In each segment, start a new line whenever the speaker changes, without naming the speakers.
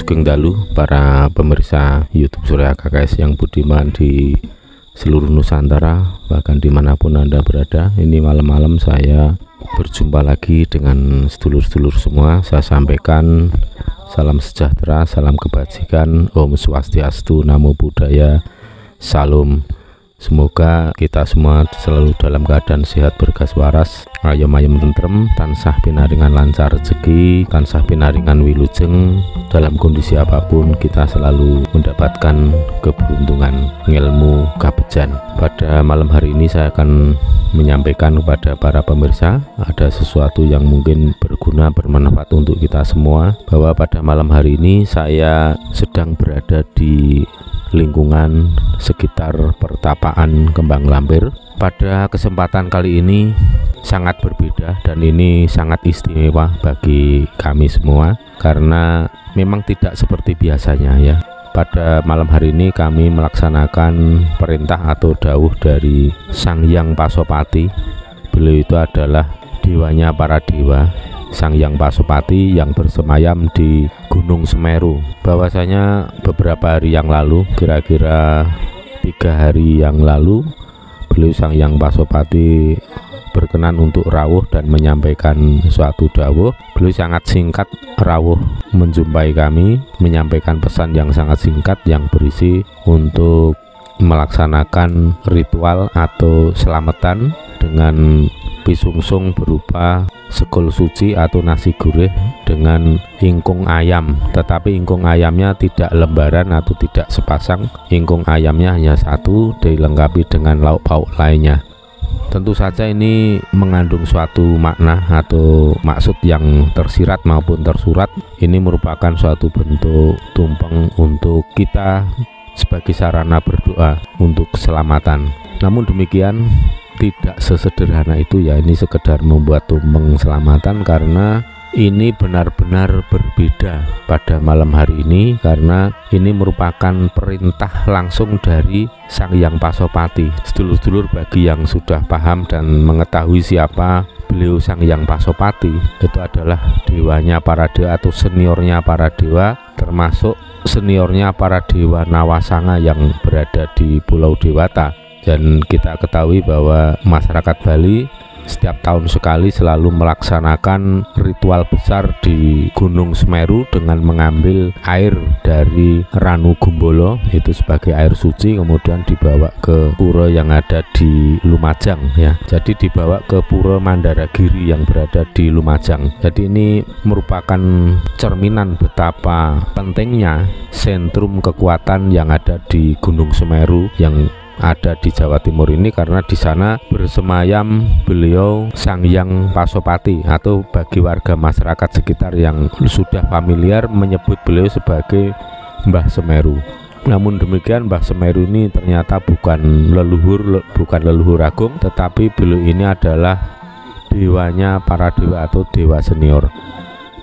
Sugeng Dalu para pemirsa YouTube Surya KKS yang budiman di seluruh Nusantara, bahkan dimanapun Anda berada. Ini malam-malam saya berjumpa lagi dengan sedulur-sedulur semua. Saya sampaikan salam sejahtera, salam kebajikan, Om Swastiastu, Namo Buddhaya, Salam. Semoga kita semua selalu dalam keadaan sehat bergas waras, ayem-ayem tentrem, tansah pinaringan lancar rezeki, tansah pinaringan wilujeng. Dalam kondisi apapun kita selalu mendapatkan keberuntungan, ilmu, kabejan. Pada malam hari ini saya akan menyampaikan kepada para pemirsa ada sesuatu yang mungkin berguna, bermanfaat untuk kita semua, bahwa pada malam hari ini saya sedang berada di lingkungan sekitar pertapaan Kembang Lampir. Pada kesempatan kali ini sangat berbeda dan ini sangat istimewa bagi kami semua karena memang tidak seperti biasanya ya. Pada malam hari ini kami melaksanakan perintah atau dawuh dari Sang Hyang Pasopati. Beliau itu adalah dewanya para dewa, Sang Hyang Pasopati yang bersemayam di Gunung Semeru. Bahwasanya beberapa hari yang lalu, kira-kira 3 hari yang lalu, beliau Sang Hyang Pasopati berkenan untuk rawuh dan menyampaikan suatu dawuh. Beliau sangat singkat rawuh menjumpai kami, menyampaikan pesan yang sangat singkat yang berisi untuk melaksanakan ritual atau selamatan dengan pisungsung berupa sekul suci atau nasi gurih dengan ingkung ayam, tetapi ingkung ayamnya tidak lembaran atau tidak sepasang. Ingkung ayamnya hanya satu, dilengkapi dengan lauk pauk lainnya. Tentu saja ini mengandung suatu makna atau maksud yang tersirat maupun tersurat. Ini merupakan suatu bentuk tumpeng untuk kita sebagai sarana berdoa untuk keselamatan. Namun demikian tidak sesederhana itu ya, ini sekedar membuat tumpeng selamatan karena ini benar-benar berbeda pada malam hari ini karena ini merupakan perintah langsung dari Sang Hyang Pasopati. Sedulur-sedulur bagi yang sudah paham dan mengetahui siapa beliau Sang Hyang Pasopati, itu adalah dewanya para dewa atau seniornya para dewa, termasuk seniornya para dewa Nawasanga yang berada di Pulau Dewata. Dan kita ketahui bahwa masyarakat Bali setiap tahun sekali selalu melaksanakan ritual besar di Gunung Semeru dengan mengambil air dari Ranu Gumbolo itu sebagai air suci, kemudian dibawa ke pura yang ada di Lumajang ya. Jadi dibawa ke Pura Mandaragiri yang berada di Lumajang. Jadi ini merupakan cerminan betapa pentingnya sentrum kekuatan yang ada di Gunung Semeru yang ada di Jawa Timur ini, karena di sana bersemayam beliau Sang Hyang Pasopati, atau bagi warga masyarakat sekitar yang sudah familiar menyebut beliau sebagai Mbah Semeru. Namun demikian Mbah Semeru ini ternyata bukan leluhur agung, tetapi beliau ini adalah dewanya para dewa atau dewa senior.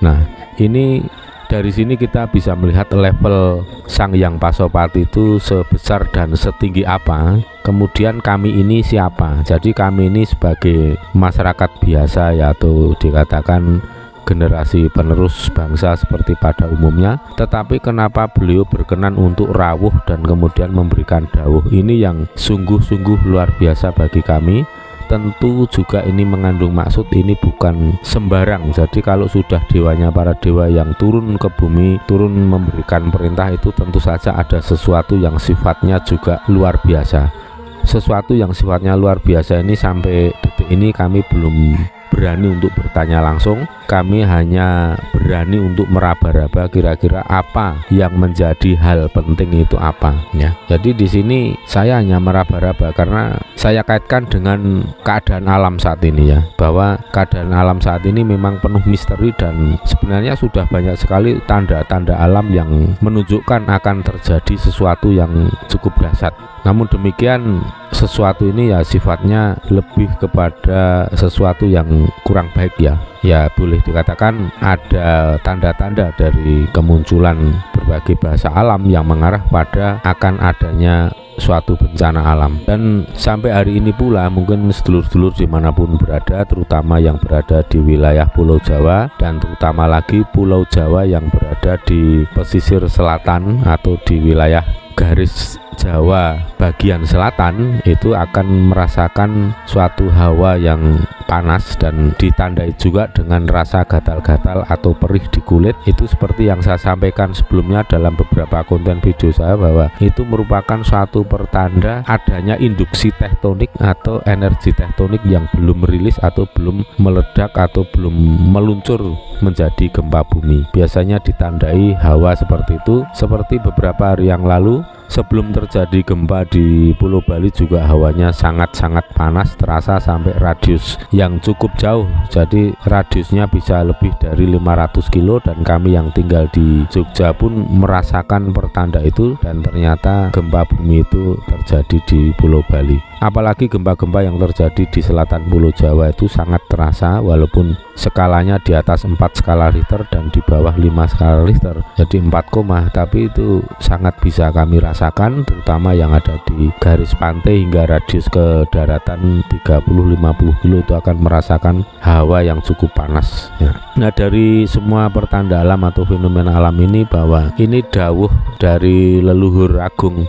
Nah, ini dari sini kita bisa melihat level Sang Hyang Pasopati itu sebesar dan setinggi apa. Kemudian kami ini siapa? Jadi kami ini sebagai masyarakat biasa ya, atau dikatakan generasi penerus bangsa seperti pada umumnya. Tetapi kenapa beliau berkenan untuk rawuh dan kemudian memberikan dawuh? Ini yang sungguh-sungguh luar biasa bagi kami. Tentu juga ini mengandung maksud, ini bukan sembarang. Jadi kalau sudah dewanya para dewa yang turun ke bumi, turun memberikan perintah, itu tentu saja ada sesuatu yang sifatnya juga luar biasa. Sesuatu yang sifatnya luar biasa ini sampai detik ini kami belum berani untuk bertanya langsung. Kami hanya berani untuk meraba-raba kira-kira apa yang menjadi hal penting itu apa ya. Jadi di sini saya hanya meraba-raba karena saya kaitkan dengan keadaan alam saat ini ya, bahwa keadaan alam saat ini memang penuh misteri dan sebenarnya sudah banyak sekali tanda-tanda alam yang menunjukkan akan terjadi sesuatu yang cukup dahsyat. Namun demikian sesuatu ini ya sifatnya lebih kepada sesuatu yang kurang baik ya. Ya boleh dikatakan ada tanda-tanda dari kemunculan berbagai bahasa alam yang mengarah pada akan adanya suatu bencana alam. Dan sampai hari ini pula mungkin sedulur-sedulur dimanapun berada, terutama yang berada di wilayah Pulau Jawa dan terutama lagi Pulau Jawa yang berada di pesisir selatan atau di wilayah garis Jawa bagian selatan, itu akan merasakan suatu hawa yang panas dan ditandai juga dengan rasa gatal-gatal atau perih di kulit. Itu seperti yang saya sampaikan sebelumnya dalam beberapa konten video saya, bahwa itu merupakan suatu pertanda adanya induksi tektonik atau energi tektonik yang belum rilis atau belum meledak atau belum meluncur menjadi gempa bumi. Biasanya ditandai hawa seperti itu. Seperti beberapa hari yang lalu sebelum terjadi gempa di Pulau Bali juga hawanya sangat-sangat panas, terasa sampai radius yang cukup jauh. Jadi radiusnya bisa lebih dari 500 kilo, dan kami yang tinggal di Jogja pun merasakan pertanda itu, dan ternyata gempa bumi itu terjadi di Pulau Bali. Apalagi gempa-gempa yang terjadi di selatan Pulau Jawa itu sangat terasa, walaupun skalanya di atas 4 skala Richter dan di bawah 5 skala Richter, jadi 4, tapi itu sangat bisa kami rasakan, terutama yang ada di garis pantai hingga radius ke daratan 30-50 kilo itu akan merasakan hawa yang cukup panas ya. Nah, dari semua pertanda alam atau fenomena alam ini, bahwa ini dawuh dari leluhur agung,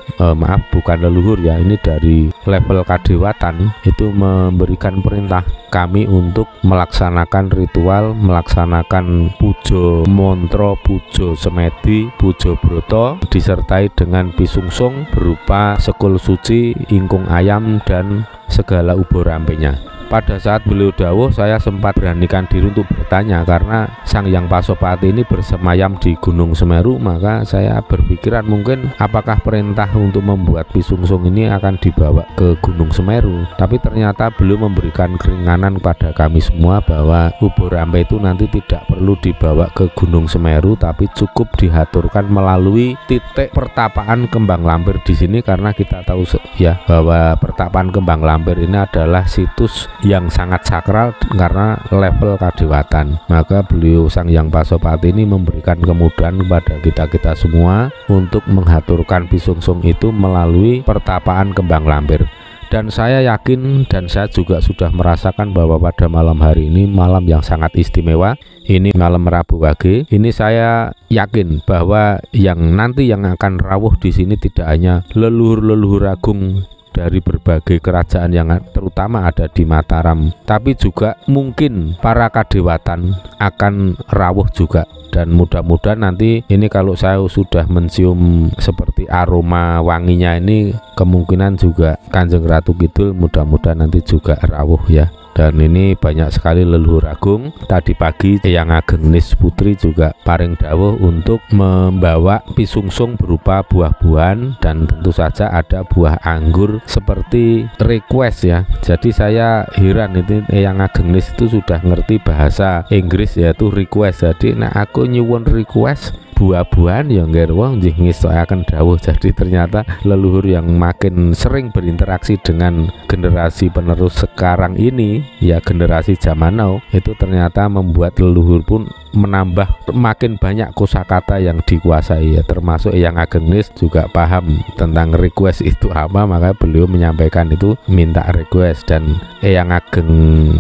bukan leluhur ya, ini dari level kadewatan, itu memberikan perintah kami untuk melaksanakan ritual, melaksanakan pujo montro, pujo semedi, pujo broto, disertai dengan pisungsung berupa sekul suci, ingkung ayam, dan segala ubur rampenya. Pada saat beliau dawuh, saya sempat beranikan diri untuk bertanya, karena Sang Hyang Pasopati ini bersemayam di Gunung Semeru, maka saya berpikiran mungkin apakah perintah untuk membuat pisungsung ini akan dibawa ke Gunung Semeru. Tapi ternyata beliau memberikan keringanan kepada kami semua, bahwa ubur rampe itu nanti tidak perlu dibawa ke Gunung Semeru, tapi cukup dihaturkan melalui titik pertapaan Kembang Lampir di sini. Karena kita tahu ya bahwa pertapaan Kembang Lampir ini adalah situs yang sangat sakral karena level kadewatan. Maka beliau Sang Hyang Pasopati ini memberikan kemudahan kepada kita semua untuk menghaturkan pisungsung itu melalui pertapaan Kembang Lampir. Dan saya yakin, dan saya juga sudah merasakan bahwa pada malam hari ini malam yang sangat istimewa. Ini malam Rabu Wage. Ini saya yakin bahwa yang nanti yang akan rawuh di sini tidak hanya leluhur-leluhur agung dari berbagai kerajaan yang terutama ada di Mataram, tapi juga mungkin para kadewatan akan rawuh juga. Dan mudah-mudahan nanti ini kalau saya sudah mencium seperti aroma wanginya ini, kemungkinan juga Kanjeng Ratu Kidul mudah-mudahan nanti juga rawuh ya. Dan ini banyak sekali leluhur agung. Tadi pagi Eyang Ageng Nis Putri juga paring dawuh untuk membawa pisungsung berupa buah-buahan, dan tentu saja ada buah anggur seperti request ya. Jadi saya heran, itu Eyang Ageng Nis itu sudah ngerti bahasa Inggris yaitu request. Jadi aku nyuwun request buah-buahan yang ngerwong nggih ngestokaken dawuh. Jadi ternyata leluhur yang makin sering berinteraksi dengan generasi penerus sekarang ini ya, generasi zaman now, itu ternyata membuat leluhur pun menambah makin banyak kosakata yang dikuasai ya, termasuk Eyang Ageng Nis juga paham tentang request itu apa, maka beliau menyampaikan itu minta request. Dan Eyang Ageng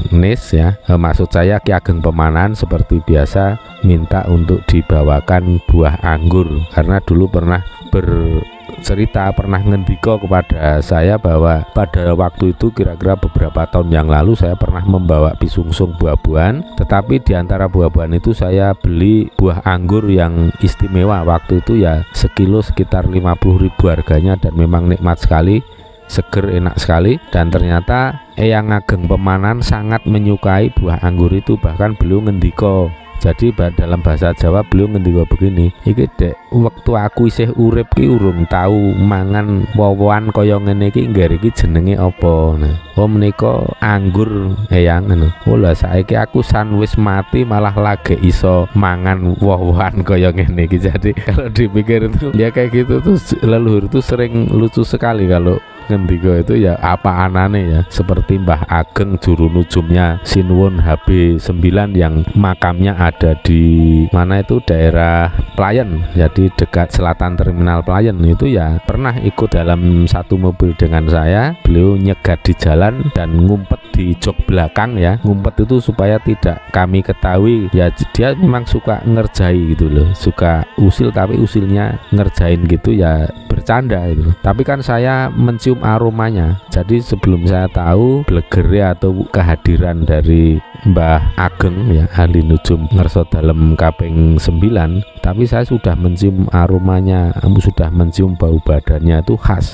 Nis ya, maksud saya Ki Ageng Pemanan seperti biasa minta untuk dibawakan buah anggur, karena dulu pernah bercerita, pernah ngendiko kepada saya bahwa pada waktu itu kira-kira beberapa tahun yang lalu saya pernah membawa pisungsung buah-buahan, tetapi diantara buah-buahan itu saya beli buah anggur yang istimewa. Waktu itu ya sekilo sekitar 50.000 harganya, dan memang nikmat sekali, seger, enak sekali. Dan ternyata Eyang Ageng Pemanan sangat menyukai buah anggur itu, bahkan beliau ngendiko. Jadi dalam bahasa Jawa beliau ngendika begini, iki dek waktu aku isih urip ki urung tahu mangan wowoan kaya ngene iki, ngger iki jenenge apa. Nah, menika anggur Eyang ngono. Oh lah saiki aku san wis mati malah lagi iso mangan wowoan kaya ngene iki. Jadi kalau dipikir itu ya kayak gitu tuh, leluhur itu sering lucu sekali kalau ngendika itu ya apa anane ya, seperti Mbah Ageng juru nujumnya Sinuwun HB9 yang makamnya ada di mana itu, daerah Playen, jadi dekat selatan terminal Playen itu ya pernah ikut dalam satu mobil dengan saya. Beliau nyegat di jalan dan ngumpet di jok belakang ya. Ngumpet itu supaya tidak kami ketahui ya, dia memang suka ngerjai gitu loh, suka usil tapi usilnya ngerjain gitu ya, bercanda itu. Tapi kan saya mencium aromanya, jadi sebelum saya tahu blegere atau kehadiran dari Mbah Ageng ya, ahli nujum ngerso dalam kaping 9, tapi saya sudah mencium aromanya, sudah mencium bau badannya itu khas,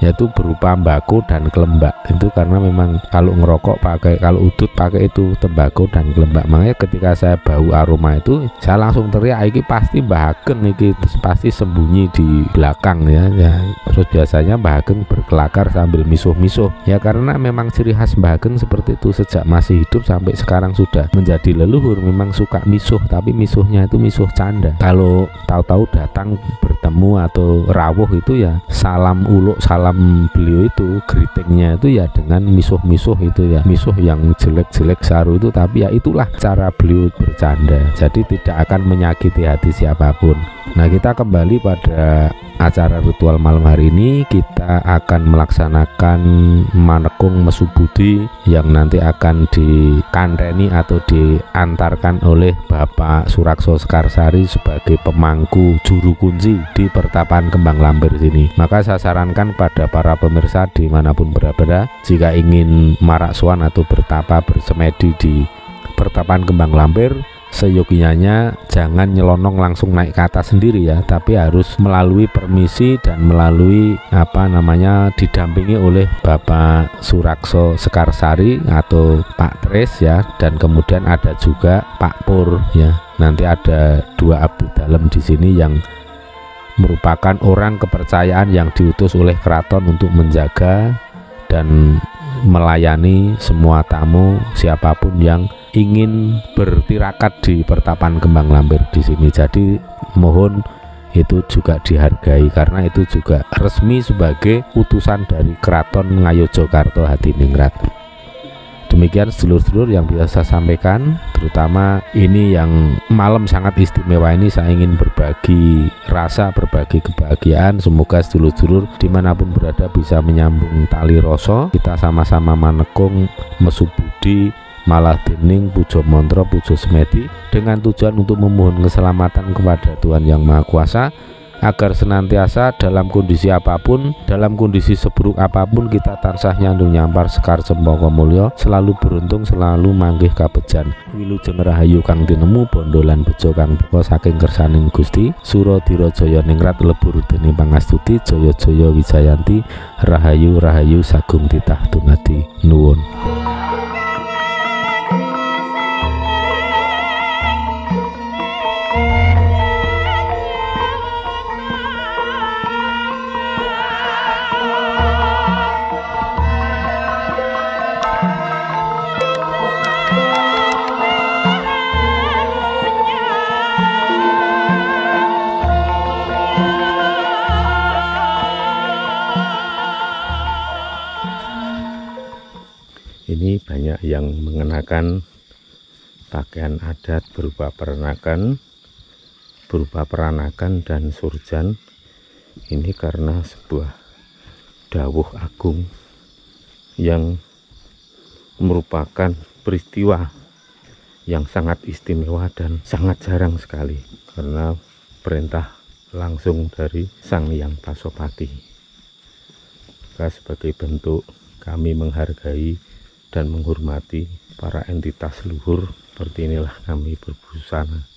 yaitu berupa mbako dan kelembak. Itu karena memang kalau ngerokok pakai, kalau udut pakai itu tembakau dan kelembak. Makanya ketika saya bau aroma itu, saya langsung teriak, iki pasti Mbah Ageng, iki pasti sembunyi di belakang ya. Terus biasanya Mbah Ageng berkelakar sambil misuh-misuh ya, karena memang ciri khas Mbah Ageng seperti itu. Sejak masih hidup sampai sekarang sudah menjadi leluhur, memang suka misuh, tapi misuhnya itu misuh canda. Kalau tahu-tahu datang bertemu atau rawuh itu ya salam uluk, salam beliau itu greetingnya itu ya dengan misuh-misuh itu ya, misuh yang jelek-jelek saru itu, tapi ya itulah cara beliau bercanda, jadi tidak akan menyakiti hati siapapun. Nah, kita kembali pada acara ritual malam hari ini. Kita akan melaksanakan manekung Mesu Budi yang nanti akan dikanteni atau diantarkan oleh Bapak Surakso Sekarsari sebagai pemangku juru kunci di Pertapaan Kembang Lampir sini. Maka saya sarankan pada para pemirsa dimanapun berada, jika ingin marak sowan atau bertapa bersemedi di Pertapaan Kembang Lampir, seyogianya jangan nyelonong langsung naik ke atas sendiri ya, tapi harus melalui permisi dan melalui didampingi oleh Bapak Surakso Sekarsari atau Pak Tres ya, dan kemudian ada juga Pak Pur ya. Nanti ada dua abdi dalam di sini yang merupakan orang kepercayaan yang diutus oleh keraton untuk menjaga dan melayani semua tamu siapapun yang ingin bertirakat di Pertapaan Kembang Lampir di sini. Jadi mohon itu juga dihargai, karena itu juga resmi sebagai utusan dari Keraton Ngayogyakarta Hadiningrat. Demikian sedulur-sedulur yang bisa saya sampaikan, terutama ini yang malam sangat istimewa ini saya ingin berbagi rasa, berbagi kebahagiaan. Semoga sedulur-sedulur dimanapun berada bisa menyambung tali rasa, kita sama-sama manekung Mesu Budi malah dening pujo mantra pujo semedi, dengan tujuan untuk memohon keselamatan kepada Tuhan Yang Maha Kuasa, agar senantiasa dalam kondisi apapun, dalam kondisi seburuk apapun, kita tansah nyandung nyampar sekar cempaka mulya, selalu beruntung, selalu manggih kabejan. Wilujeng rahayu kang tinemu, bondo lan bejo kang teka saking kersaning Gusti, Suradira Jaya ningrat lebur dening pangastuti, jaya-jaya wijayanti, rahayu-rahayu sagung titah dumadi. Nuwun. Ini banyak yang mengenakan pakaian adat berupa peranakan dan surjan. Ini karena sebuah dawuh agung yang merupakan peristiwa yang sangat istimewa dan sangat jarang sekali, karena perintah langsung dari Sang Hyang Pasopati. Maka sebagai bentuk kami menghargai dan menghormati para entitas luhur, seperti inilah kami berbusana.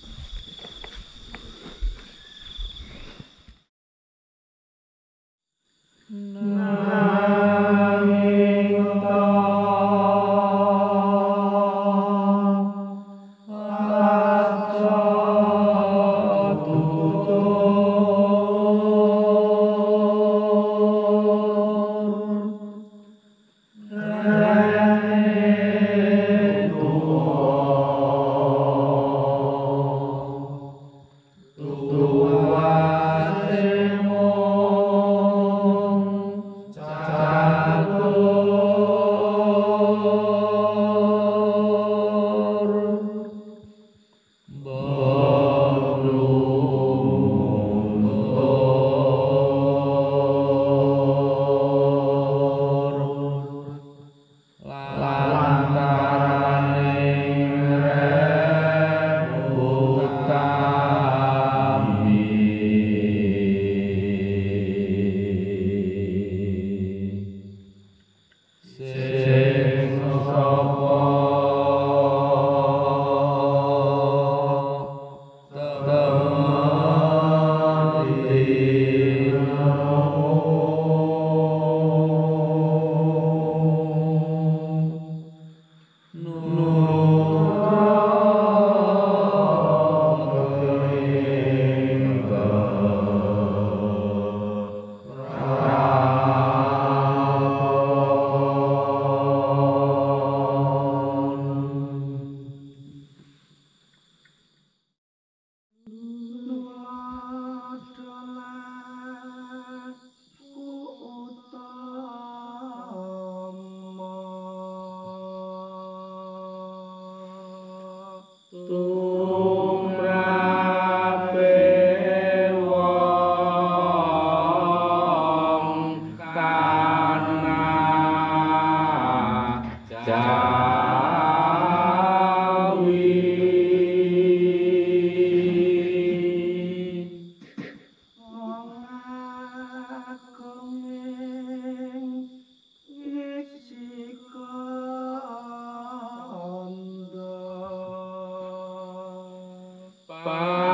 Panembahan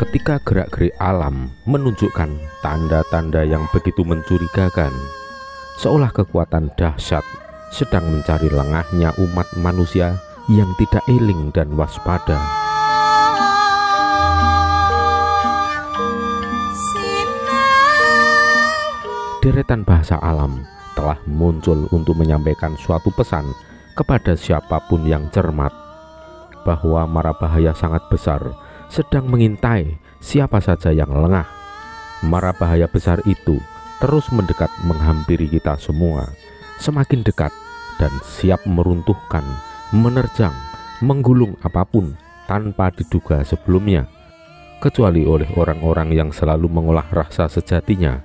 Ketika gerak-gerik alam menunjukkan tanda-tanda yang begitu mencurigakan, seolah kekuatan dahsyat sedang mencari lengahnya umat manusia yang tidak eling dan waspada. Deretan bahasa alam telah muncul untuk menyampaikan suatu pesan kepada siapapun yang cermat, bahwa mara bahaya sangat besar sedang mengintai siapa saja yang lengah. Mara bahaya besar itu terus mendekat menghampiri kita semua, semakin dekat dan siap meruntuhkan, menerjang, menggulung apapun tanpa diduga sebelumnya, kecuali oleh orang-orang yang selalu mengolah rasa sejatinya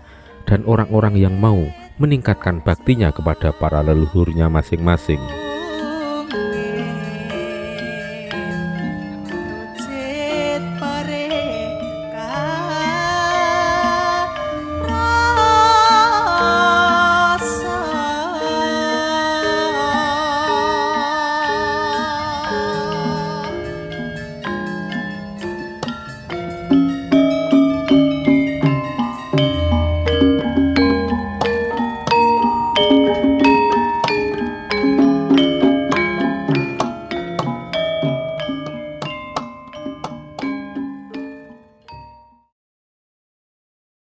dan orang-orang yang mau meningkatkan baktinya kepada para leluhurnya masing-masing.